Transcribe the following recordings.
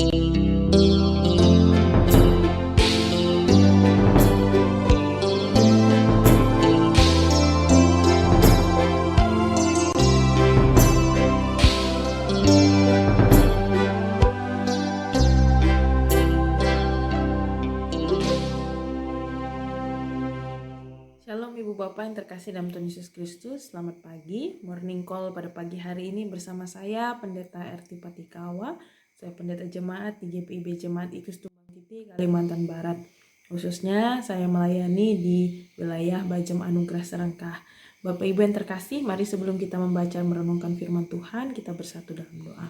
Shalom Ibu Bapak yang terkasih dalam Tuhan Yesus Kristus. Selamat pagi, morning call pada pagi hari ini bersama saya Pendeta RT Patikawa. Saya pendeta jemaat di GPIB Jemaat Ikus Tumbang Titi, Kalimantan Barat. Khususnya saya melayani di wilayah Bajem Anugerah Serengkah. Bapak Ibu yang terkasih, mari sebelum kita membaca merenungkan firman Tuhan, kita bersatu dalam doa.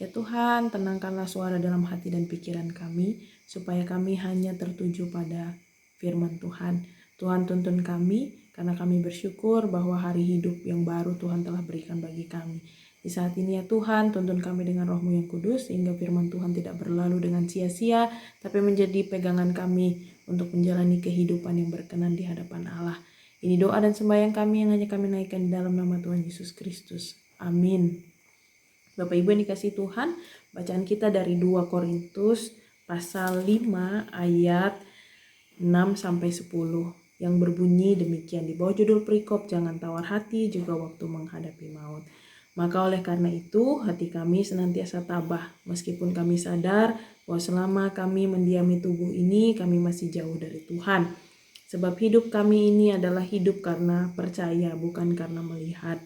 Ya Tuhan, tenangkanlah suara dalam hati dan pikiran kami, supaya kami hanya tertuju pada firman Tuhan. Tuhan tuntun kami, karena kami bersyukur bahwa hari hidup yang baru Tuhan telah berikan bagi kami. Di saat ini ya Tuhan, tuntun kami dengan Roh-Mu yang kudus, sehingga firman Tuhan tidak berlalu dengan sia-sia, tapi menjadi pegangan kami untuk menjalani kehidupan yang berkenan di hadapan Allah. Ini doa dan sembahyang kami yang hanya kami naikkan di dalam nama Tuhan Yesus Kristus. Amin. Bapak Ibu yang dikasih Tuhan, bacaan kita dari 2 Korintus pasal 5 ayat 6-10 yang berbunyi demikian di bawah judul perikop jangan tawar hati juga waktu menghadapi maut. Maka oleh karena itu hati kami senantiasa tabah meskipun kami sadar bahwa selama kami mendiami tubuh ini kami masih jauh dari Tuhan. Sebab hidup kami ini adalah hidup karena percaya bukan karena melihat.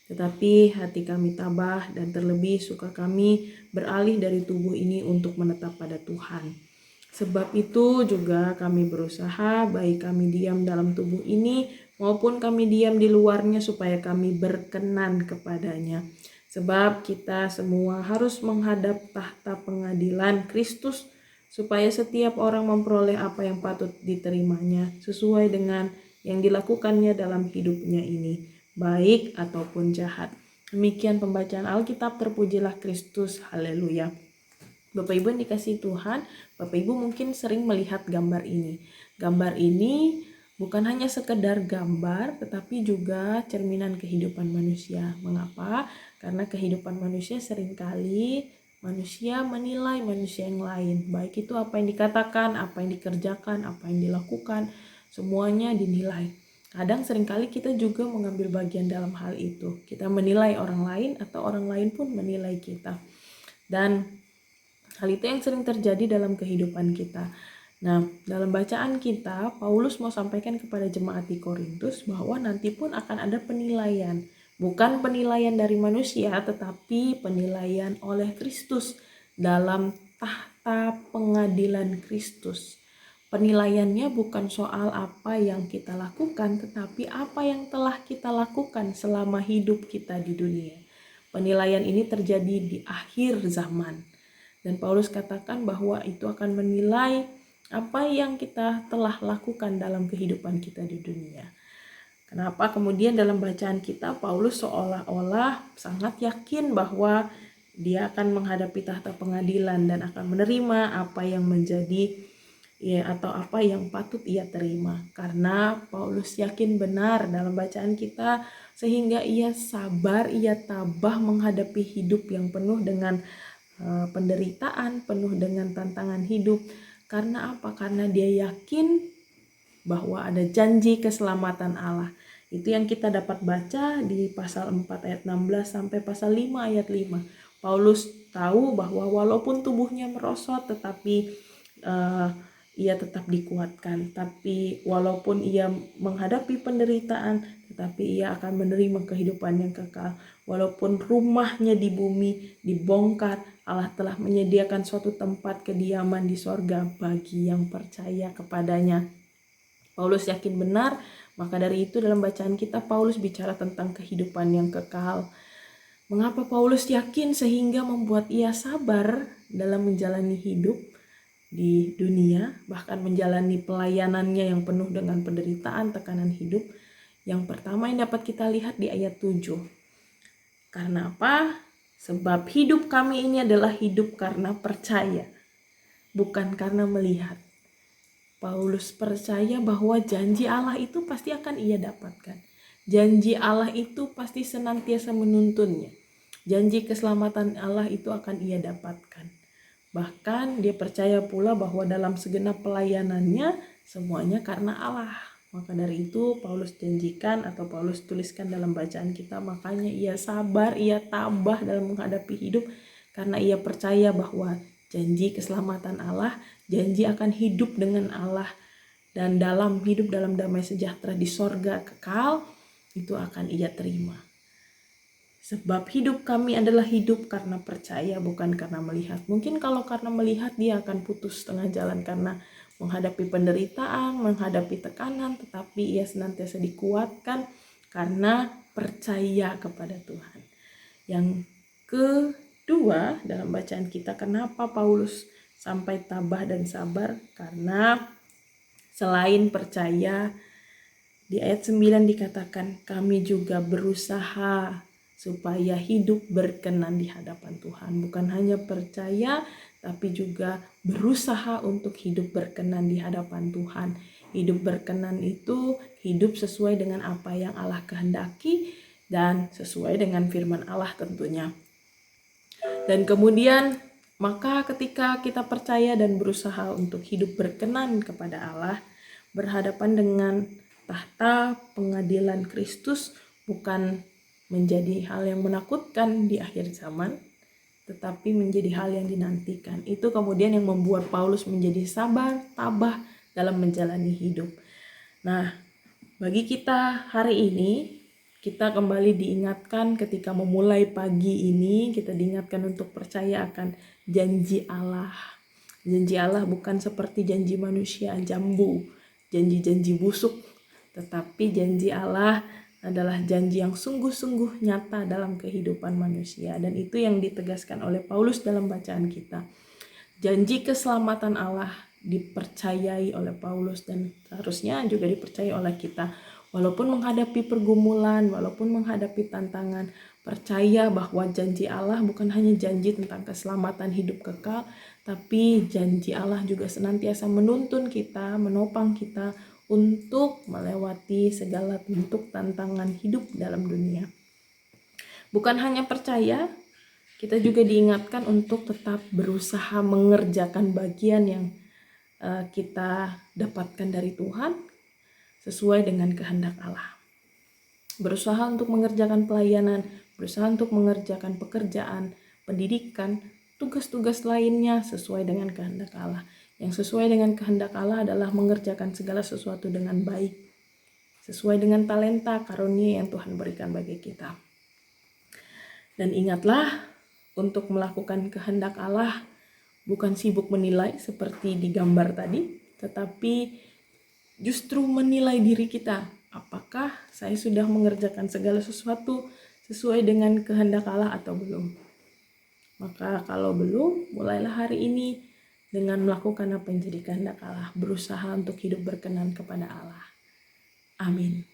Tetapi hati kami tabah dan terlebih suka kami beralih dari tubuh ini untuk menetap pada Tuhan. Sebab itu juga kami berusaha baik kami diam dalam tubuh ini maupun kami diam di luarnya supaya kami berkenan kepadanya. Sebab kita semua harus menghadap tahta pengadilan Kristus supaya setiap orang memperoleh apa yang patut diterimanya sesuai dengan yang dilakukannya dalam hidupnya ini, baik ataupun jahat. Demikian pembacaan Alkitab, terpujilah Kristus, haleluya. Bapak Ibu yang dikasih Tuhan, Bapak Ibu mungkin sering melihat gambar ini. Gambar ini bukan hanya sekedar gambar, tetapi juga cerminan kehidupan manusia. Mengapa? Karena kehidupan manusia seringkali manusia menilai manusia yang lain. Baik itu apa yang dikatakan, apa yang dikerjakan, apa yang dilakukan, semuanya dinilai. Kadang seringkali kita juga mengambil bagian dalam hal itu. Kita menilai orang lain atau orang lain pun menilai kita. Dan hal itu yang sering terjadi dalam kehidupan kita. Nah, dalam bacaan kita, Paulus mau sampaikan kepada jemaat di Korintus bahwa nanti pun akan ada penilaian. Bukan penilaian dari manusia, tetapi penilaian oleh Kristus dalam tahta pengadilan Kristus. Penilaiannya bukan soal apa yang kita lakukan, tetapi apa yang telah kita lakukan selama hidup kita di dunia. Penilaian ini terjadi di akhir zaman. Dan Paulus katakan bahwa itu akan menilai apa yang kita telah lakukan dalam kehidupan kita di dunia. Kenapa kemudian dalam bacaan kita Paulus seolah-olah sangat yakin bahwa dia akan menghadapi tahta pengadilan dan akan menerima apa yang menjadi atau apa yang patut ia terima. Karena Paulus yakin benar dalam bacaan kita sehingga ia sabar, ia tabah menghadapi hidup yang penuh dengan penderitaan, penuh dengan tantangan hidup. Karena apa? Karena dia yakin bahwa ada janji keselamatan Allah. Itu yang kita dapat baca di pasal 4 ayat 16 sampai pasal 5 ayat 5. Paulus tahu bahwa walaupun tubuhnya merosot tetapi ia tetap dikuatkan. Tapi walaupun ia menghadapi penderitaan, tetapi ia akan menerima kehidupan yang kekal. Walaupun rumahnya di bumi dibongkar, Allah telah menyediakan suatu tempat kediaman di sorga bagi yang percaya kepadanya. Paulus yakin benar, maka dari itu dalam bacaan kita Paulus bicara tentang kehidupan yang kekal. Mengapa Paulus yakin sehingga membuat ia sabar dalam menjalani hidup di dunia, bahkan menjalani pelayanannya yang penuh dengan penderitaan, tekanan hidup? Yang pertama yang dapat kita lihat di ayat 7. Karena apa? Sebab hidup kami ini adalah hidup karena percaya, bukan karena melihat. Paulus percaya bahwa janji Allah itu pasti akan ia dapatkan. Janji Allah itu pasti senantiasa menuntunnya. Janji keselamatan Allah itu akan ia dapatkan. Bahkan dia percaya pula bahwa dalam segenap pelayanannya semuanya karena Allah. Maka dari itu Paulus janjikan atau Paulus tuliskan dalam bacaan kita, makanya ia sabar, ia tabah dalam menghadapi hidup karena ia percaya bahwa janji keselamatan Allah, janji akan hidup dengan Allah dan dalam hidup dalam damai sejahtera di sorga kekal, itu akan ia terima. Sebab hidup kami adalah hidup karena percaya, bukan karena melihat. Mungkin kalau karena melihat dia akan putus tengah jalan karena menghadapi penderitaan, menghadapi tekanan, tetapi ia senantiasa dikuatkan karena percaya kepada Tuhan. Yang kedua dalam bacaan kita, kenapa Paulus sampai tabah dan sabar? Karena selain percaya, di ayat 9 dikatakan kami juga berusaha supaya hidup berkenan di hadapan Tuhan. Bukan hanya percaya, tapi juga berusaha untuk hidup berkenan di hadapan Tuhan. Hidup berkenan itu hidup sesuai dengan apa yang Allah kehendaki dan sesuai dengan firman Allah tentunya. Dan kemudian maka ketika kita percaya dan berusaha untuk hidup berkenan kepada Allah, berhadapan dengan tahta pengadilan Kristus bukan menjadi hal yang menakutkan di akhir zaman, tetapi menjadi hal yang dinantikan. Itu kemudian yang membuat Paulus menjadi sabar, tabah dalam menjalani hidup. Nah, bagi kita hari ini, kita kembali diingatkan ketika memulai pagi ini, kita diingatkan untuk percaya akan janji Allah. Janji Allah bukan seperti janji manusia, jambu, janji-janji busuk, tetapi janji Allah adalah janji yang sungguh-sungguh nyata dalam kehidupan manusia. Dan itu yang ditegaskan oleh Paulus dalam bacaan kita. Janji keselamatan Allah dipercayai oleh Paulus dan seharusnya juga dipercayai oleh kita. Walaupun menghadapi pergumulan, walaupun menghadapi tantangan, percaya bahwa janji Allah bukan hanya janji tentang keselamatan hidup kekal, tapi janji Allah juga senantiasa menuntun kita, menopang kita untuk melewati segala bentuk tantangan hidup dalam dunia. Bukan hanya percaya, kita juga diingatkan untuk tetap berusaha mengerjakan bagian yang kita dapatkan dari Tuhan sesuai dengan kehendak Allah. Berusaha untuk mengerjakan pelayanan, berusaha untuk mengerjakan pekerjaan, pendidikan, tugas-tugas lainnya sesuai dengan kehendak Allah. Yang sesuai dengan kehendak Allah adalah mengerjakan segala sesuatu dengan baik, sesuai dengan talenta karunia yang Tuhan berikan bagi kita. Dan ingatlah, untuk melakukan kehendak Allah bukan sibuk menilai seperti di gambar tadi, tetapi justru menilai diri kita. Apakah saya sudah mengerjakan segala sesuatu sesuai dengan kehendak Allah atau belum? Maka kalau belum, mulailah hari ini dengan melakukan apa yang jadi kehendak Allah, berusaha untuk hidup berkenan kepada Allah. Amin.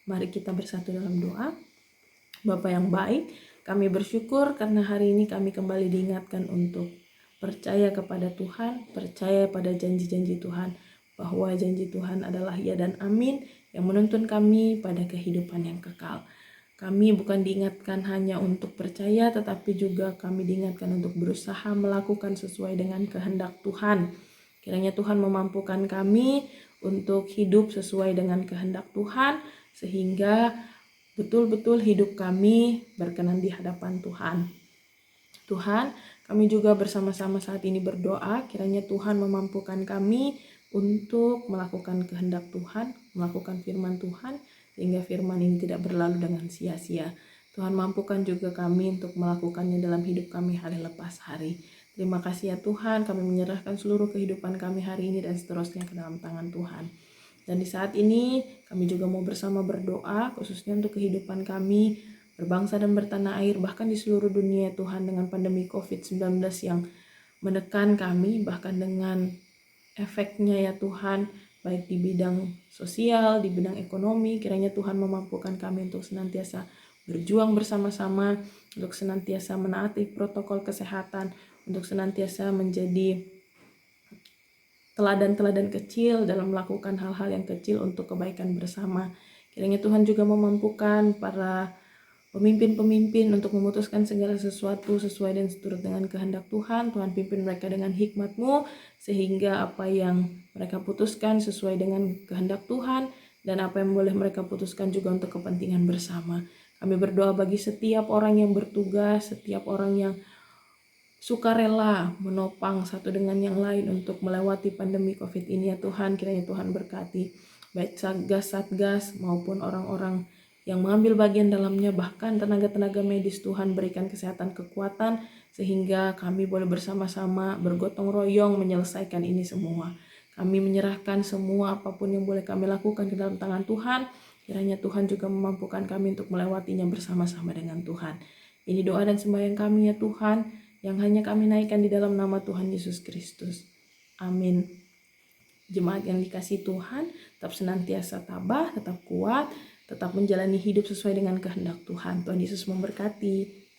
Mari kita bersatu dalam doa. Bapa yang baik, kami bersyukur karena hari ini kami kembali diingatkan untuk percaya kepada Tuhan, percaya pada janji-janji Tuhan, bahwa janji Tuhan adalah ya dan amin yang menuntun kami pada kehidupan yang kekal. Kami bukan diingatkan hanya untuk percaya, tetapi juga kami diingatkan untuk berusaha melakukan sesuai dengan kehendak Tuhan. Kiranya Tuhan memampukan kami untuk hidup sesuai dengan kehendak Tuhan, sehingga betul-betul hidup kami berkenan di hadapan Tuhan. Tuhan, kami juga bersama-sama saat ini berdoa, kiranya Tuhan memampukan kami untuk melakukan kehendak Tuhan, melakukan firman Tuhan, sehingga firman ini tidak berlalu dengan sia-sia. Tuhan mampukan juga kami untuk melakukannya dalam hidup kami hari lepas hari. Terima kasih ya Tuhan, kami menyerahkan seluruh kehidupan kami hari ini dan seterusnya ke dalam tangan Tuhan. Dan di saat ini kami juga mau bersama berdoa khususnya untuk kehidupan kami berbangsa dan bertanah air, bahkan di seluruh dunia Tuhan, dengan pandemi COVID-19 yang menekan kami, bahkan dengan efeknya ya Tuhan, baik di bidang sosial, di bidang ekonomi. Kiranya Tuhan memampukan kami untuk senantiasa berjuang bersama-sama, untuk senantiasa menaati protokol kesehatan, untuk senantiasa menjadi teladan-teladan kecil dalam melakukan hal-hal yang kecil untuk kebaikan bersama. Kiranya Tuhan juga memampukan para pemimpin-pemimpin untuk memutuskan segala sesuatu sesuai dan seturut dengan kehendak Tuhan. Tuhan pimpin mereka dengan hikmat-Mu, sehingga apa yang mereka putuskan sesuai dengan kehendak Tuhan, dan apa yang boleh mereka putuskan juga untuk kepentingan bersama. Kami berdoa bagi setiap orang yang bertugas, setiap orang yang sukarela menopang satu dengan yang lain untuk melewati pandemi COVID ini ya Tuhan. Kiranya Tuhan berkati baik satgas maupun orang-orang yang mengambil bagian dalamnya, bahkan tenaga-tenaga medis. Tuhan berikan kesehatan, kekuatan, sehingga kami boleh bersama-sama bergotong royong menyelesaikan ini semua. Kami menyerahkan semua apapun yang boleh kami lakukan ke dalam tangan Tuhan. Kiranya Tuhan juga memampukan kami untuk melewatinya bersama-sama dengan Tuhan. Ini doa dan sembahyang kami ya Tuhan, yang hanya kami naikkan di dalam nama Tuhan Yesus Kristus. Amin. Jemaat yang dikasihi Tuhan, tetap senantiasa tabah, tetap kuat, tetap menjalani hidup sesuai dengan kehendak Tuhan. Tuhan Yesus memberkati.